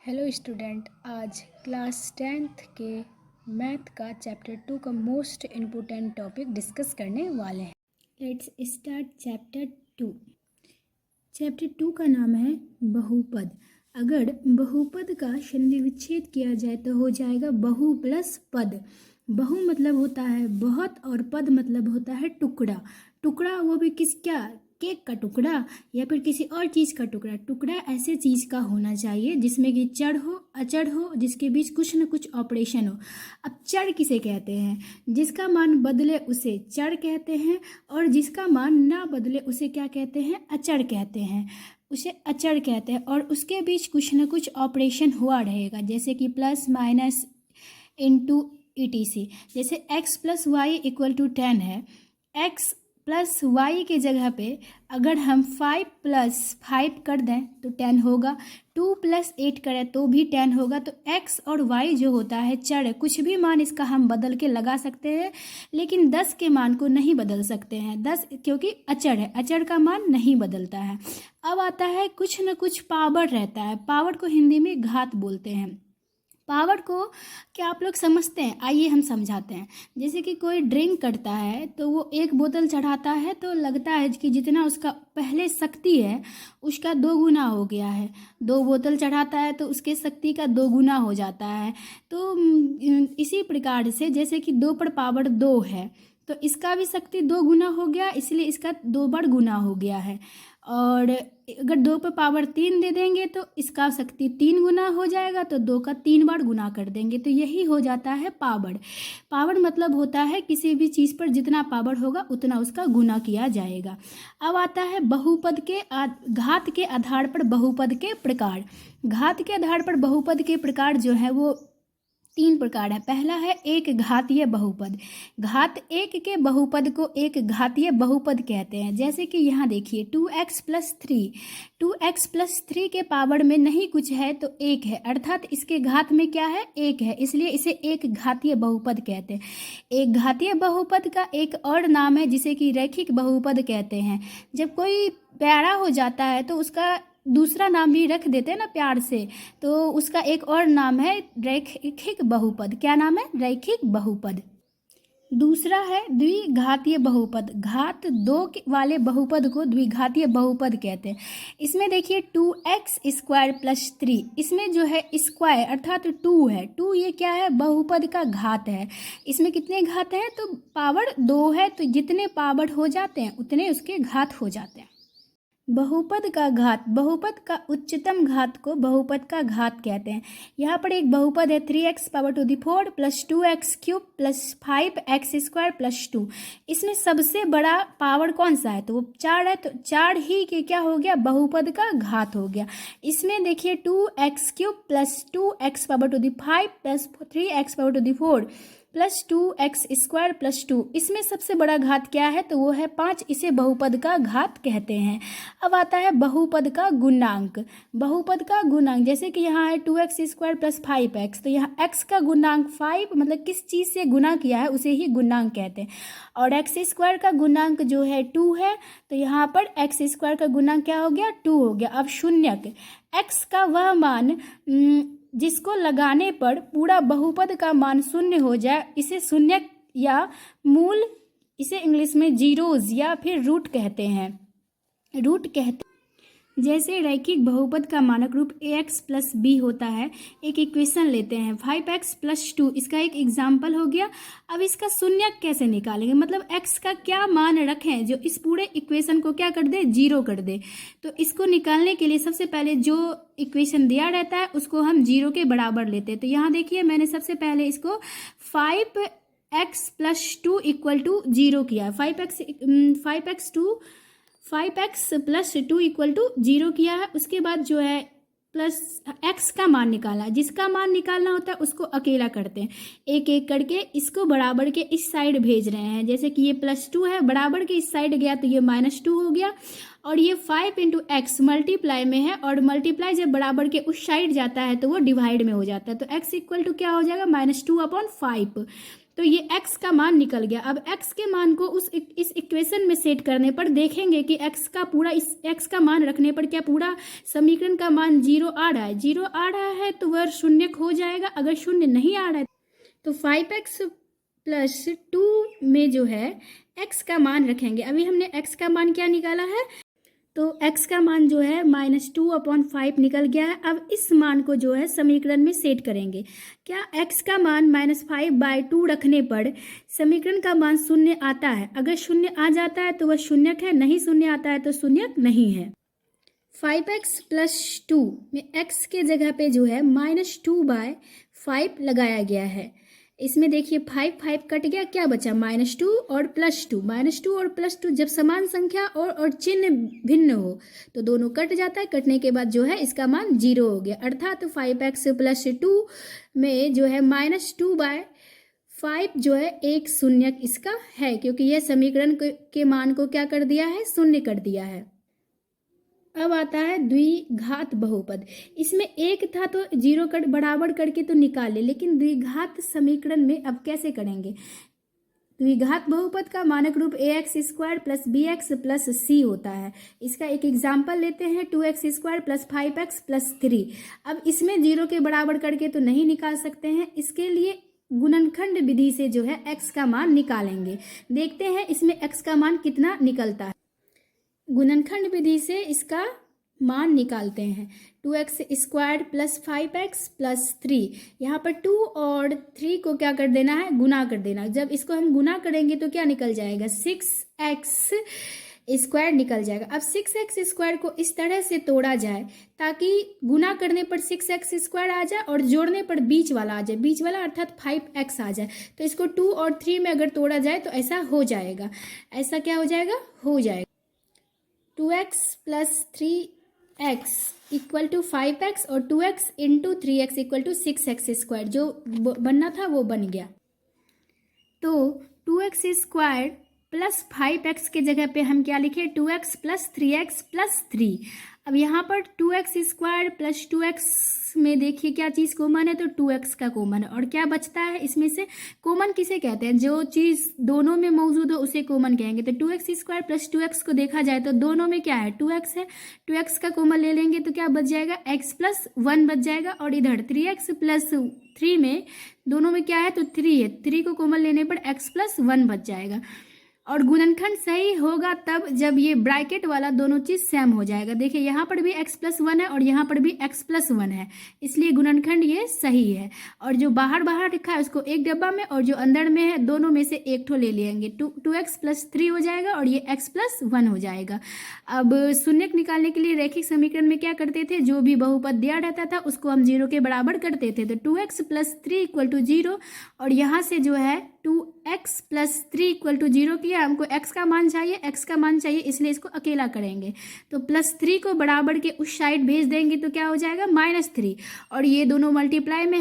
Hello student, आज class 10th के math का चैप्टर 2 का मोस्ट इम्पोर्टेंट टॉपिक डिस्कस करने वाले हैं। Let's start chapter 2। चैप्टर 2 का नाम है बहुपद। अगर बहुपद का शून्य विच्छेद किया जाए तो हो जाएगा बहु प्लस पद। बहु मतलब होता है बहुत और पद मतलब होता है टुकड़ा। टुकड़ा वो भी किस क्या केक का टुकड़ा या फिर किसी और चीज़ का टुकड़ा। टुकड़ा ऐसे चीज़ का होना चाहिए जिसमें कि चढ़ हो अचढ़ हो, जिसके बीच कुछ न कुछ ऑपरेशन हो। अब चढ़ किसे कहते हैं? जिसका मान बदले उसे चढ़ कहते हैं और जिसका मान ना बदले उसे क्या कहते हैं? अचढ़ कहते हैं। उसे अचढ़ कहते हैं और उसके बीच कुछ न कुछ ऑपरेशन हुआ रहेगा, जैसे कि प्लस माइनस इंटू ETC। जैसे x plus y equal to 10 है। x प्लस वाई के जगह पे अगर हम 5 प्लस 5 कर दें तो 10 होगा। 2 प्लस 8 करें तो भी 10 होगा। तो x और y जो होता है चढ़, कुछ भी मान इसका हम बदल के लगा सकते हैं, लेकिन 10 के मान को नहीं बदल सकते हैं। 10 क्योंकि अचड़ है, अचड़ का मान नहीं बदलता है। अब आता है कुछ न कुछ पावर रहता है। पावर को हिंदी में घात बोलते हैं। पावर को क्या आप लोग समझते हैं? आइए हम समझाते हैं। जैसे कि कोई ड्रिंक करता है तो वो एक बोतल चढ़ाता है तो लगता है कि जितना उसका पहले शक्ति है उसका 2 गुना हो गया है। 2 बोतल चढ़ाता है तो उसके शक्ति का 2 गुना हो जाता है। तो इसी प्रकार से जैसे कि 2 पर पावर 2 है तो इसका भी शक्ति 2 गुना हो गया, इसलिए इसका 2 बार गुना हो गया है। और अगर 2 पर पावर 3 दे देंगे तो इसका शक्ति 3 गुना हो जाएगा, तो 2 का 3 बार गुना कर देंगे तो यही हो जाता है पावर। पावर मतलब होता है किसी भी चीज़ पर जितना पावर होगा उतना उसका गुना किया जाएगा। अब आता है बहुपद के घात के आधार पर बहुपद के प्रकार। घात के आधार पर बहुपद के प्रकार जो है वो 3 प्रकार है। पहला है एक घातीय बहुपद। घात 1 के बहुपद को एक घातीय बहुपद कहते हैं। जैसे कि यहाँ देखिए 2x प्लस 3। 2x प्लस 3 के पावर में नहीं कुछ है तो 1 है, अर्थात इसके घात में क्या है? 1 है, इसलिए इसे एक घातीय बहुपद कहते हैं। एक घातीय बहुपद का एक और नाम है जिसे कि रैखिक बहुपद कहते हैं। जब कोई प्यारा हो जाता है तो उसका दूसरा नाम भी रख देते हैं ना प्यार से, तो उसका एक और नाम है रैखिक बहुपद। क्या नाम है? रैखिक बहुपद। दूसरा है द्विघातीय बहुपद। घात 2 वाले बहुपद को द्विघातीय बहुपद कहते हैं। इसमें देखिए 2x स्क्वायर प्लस 3, इसमें जो है स्क्वायर अर्थात 2 है। 2 ये क्या है? बहुपद का घात है। इसमें कितने घात हैं? तो पावर 2 है, तो जितने पावर हो जाते हैं उतने उसके घात हो जाते हैं। बहुपद का घात, बहुपद का उच्चतम घात को बहुपद का घात कहते हैं। यहाँ पर एक बहुपद है 3x power to the 4 plus 2x cube plus 5x square plus 2। इसमें सबसे बड़ा पावर कौन सा है? तो वो 4 है, तो 4 ही के क्या हो गया? बहुपद का घात हो गया। इसमें देखिए 2x cube plus 2x power to the 5 plus 3x power to the 4 plus 2x square plus 2, इसमें सबसे बड़ा घात क्या है? तो वो है 5। इसे बहुपद का घात कहते हैं। अब आता है बहुपद का गुणांक। बहुपद का गुणांक जैसे कि यहाँ है 2x स्क्वायर प्लस 5x, तो यहाँ x का गुणांक 5 मतलब किस चीज़ से गुना किया है उसे ही गुणांक कहते हैं। और x स्क्वायर का गुणांक जो है 2 है, तो यहाँ पर x स्क्वायर का गुणांक क्या हो गया? 2 हो गया। अब शून्यक, x का वह मान जिसको लगाने पर पूरा बहुपद का मान शून्य हो जाए, इसे शून्यक या मूल, इसे इंग्लिश में जीरोज या फिर रूट कहते हैं। रूट कहते जैसे रैखिक बहुपद का मानक रूप ax प्लस b होता है। एक इक्वेशन लेते हैं 5x प्लस 2, इसका एक एग्जाम्पल हो गया। अब इसका शून्यक कैसे निकालेंगे? मतलब x का क्या मान रखें जो इस पूरे इक्वेशन को क्या कर दे? 0 कर दे। तो इसको निकालने के लिए सबसे पहले जो इक्वेशन दिया रहता है उसको हम 0 के बराबर लेते हैं। तो यहाँ देखिए मैंने सबसे पहले इसको 5x प्लस 2 इक्वल टू 0 किया। 5x प्लस 2 इक्वल टू 0 किया है। उसके बाद जो है प्लस x का मान निकाला। जिसका मान निकालना होता है उसको अकेला करते हैं, एक एक करके इसको बराबर के इस साइड भेज रहे हैं। जैसे कि ये प्लस 2 है, बराबर के इस साइड गया तो ये -2 हो गया। और ये 5 इंटू एक्स मल्टीप्लाई में है, और मल्टीप्लाई जब बराबर के उस साइड जाता है तो वो डिवाइड में हो जाता है। तो x इक्वल टू क्या हो जाएगा? -2/5। तो ये x का मान निकल गया। अब x के मान को इस इक्वेशन में सेट करने पर देखेंगे कि x का पूरा इस x का मान रखने पर क्या पूरा समीकरण का मान 0 आ रहा है। 0 आ रहा है तो वह शून्य हो जाएगा। अगर शून्य नहीं आ रहा है तो 5x प्लस 2 में जो है x का मान रखेंगे। अभी हमने x का मान क्या निकाला है, तो x का मान जो है -2/5 निकल गया है। अब इस मान को जो है समीकरण में सेट करेंगे। क्या x का मान -5/2 रखने पर समीकरण का मान शून्य आता है? अगर शून्य आ जाता है तो वह शून्यक है, नहीं शून्य आता है तो शून्यक नहीं है। 5x प्लस 2 में x के जगह पे जो है -2/5 लगाया गया है। इसमें देखिए 5 कट गया, क्या बचा -2 और +2। -2 और +2 जब समान संख्या और चिन्ह भिन्न हो तो दोनों कट जाता है। कटने के बाद जो है इसका मान 0 हो गया, अर्थात 5x प्लस 2 में जो है -2/5 जो है एक शून्यक इसका है, क्योंकि यह समीकरण के मान को क्या कर दिया है, शून्य कर दिया है। अब आता है द्विघात बहुपद। इसमें एक था तो 0 कट बराबर करके तो निकाले, लेकिन द्विघात समीकरण में अब कैसे करेंगे। द्विघात बहुपद का मानक रूप ax² plus bx plus c होता है। इसका एक एग्जाम्पल लेते हैं, 2x² प्लस 5x प्लस 3। अब इसमें 0 के बराबर करके तो नहीं निकाल सकते हैं, इसके लिए गुणनखंड विधि से जो है x का मान निकालेंगे। देखते हैं इसमें x का मान कितना निकलता है। गुणनखंड विधि से इसका मान निकालते हैं। 2x² प्लस 5x प्लस 3, यहाँ पर 2 और 3 को क्या कर देना है, गुना कर देना। जब इसको हम गुना करेंगे तो क्या निकल जाएगा, 6x² निकल जाएगा। अब 6x² को इस तरह से तोड़ा जाए ताकि गुना करने पर 6x² आ जाए और जोड़ने पर बीच वाला आ जाए, बीच वाला अर्थात 5x आ जाए। तो इसको 2 और 3 में अगर तोड़ा जाए तो ऐसा हो जाएगा। ऐसा क्या हो जाएगा, हो जाएगा 2x plus 3x equal to 5x और 2x into 3x equal to 6x²। जो बनना था वो बन गया। तो 2x² प्लस 5x के जगह पे हम क्या लिखे, 2x प्लस 3x प्लस 3। अब यहाँ पर 2x² प्लस 2x में देखिए क्या चीज़ कॉमन है, तो 2x का कॉमन है। और क्या बचता है इसमें से, कॉमन किसे कहते हैं, जो चीज़ दोनों में मौजूद हो उसे कॉमन कहेंगे। तो 2x² प्लस 2x को देखा जाए तो दोनों में क्या है, 2x है। 2x का कॉमन ले लेंगे तो क्या बच जाएगा, x प्लस 1 बच जाएगा। और इधर 3x प्लस 3 में दोनों में क्या है, तो 3 है। 3 को कॉमन लेने पर x प्लस 1 बच जाएगा। और गुणनखंड सही होगा तब जब ये ब्रैकेट वाला दोनों चीज़ सेम हो जाएगा। देखिए यहाँ पर भी x प्लस 1 है और यहाँ पर भी x प्लस 1 है, इसलिए गुणनखंड ये सही है। और जो बाहर बाहर लिखा है उसको एक डब्बा में और जो अंदर में है दोनों में से एक ठो ले लेंगे। 2x प्लस 3 हो जाएगा और ये x प्लस 1 हो जाएगा। अब शून्यक निकालने के लिए रैखिक समीकरण में क्या करते थे, जो भी बहुपद दिया रहता था उसको हम 0 के बराबर करते थे। तो 2x प्लस 3 इक्वल टू 0 और यहाँ से जो है 2x प्लस 3 इक्वल टू 0 किया। हमको x का मान चाहिए, x का मान चाहिए, इसलिए इसको अकेला करेंगे। तो +3 को बराबर के उस साइड भेज देंगे तो क्या हो जाएगा, -3। और ये दोनों मल्टीप्लाई में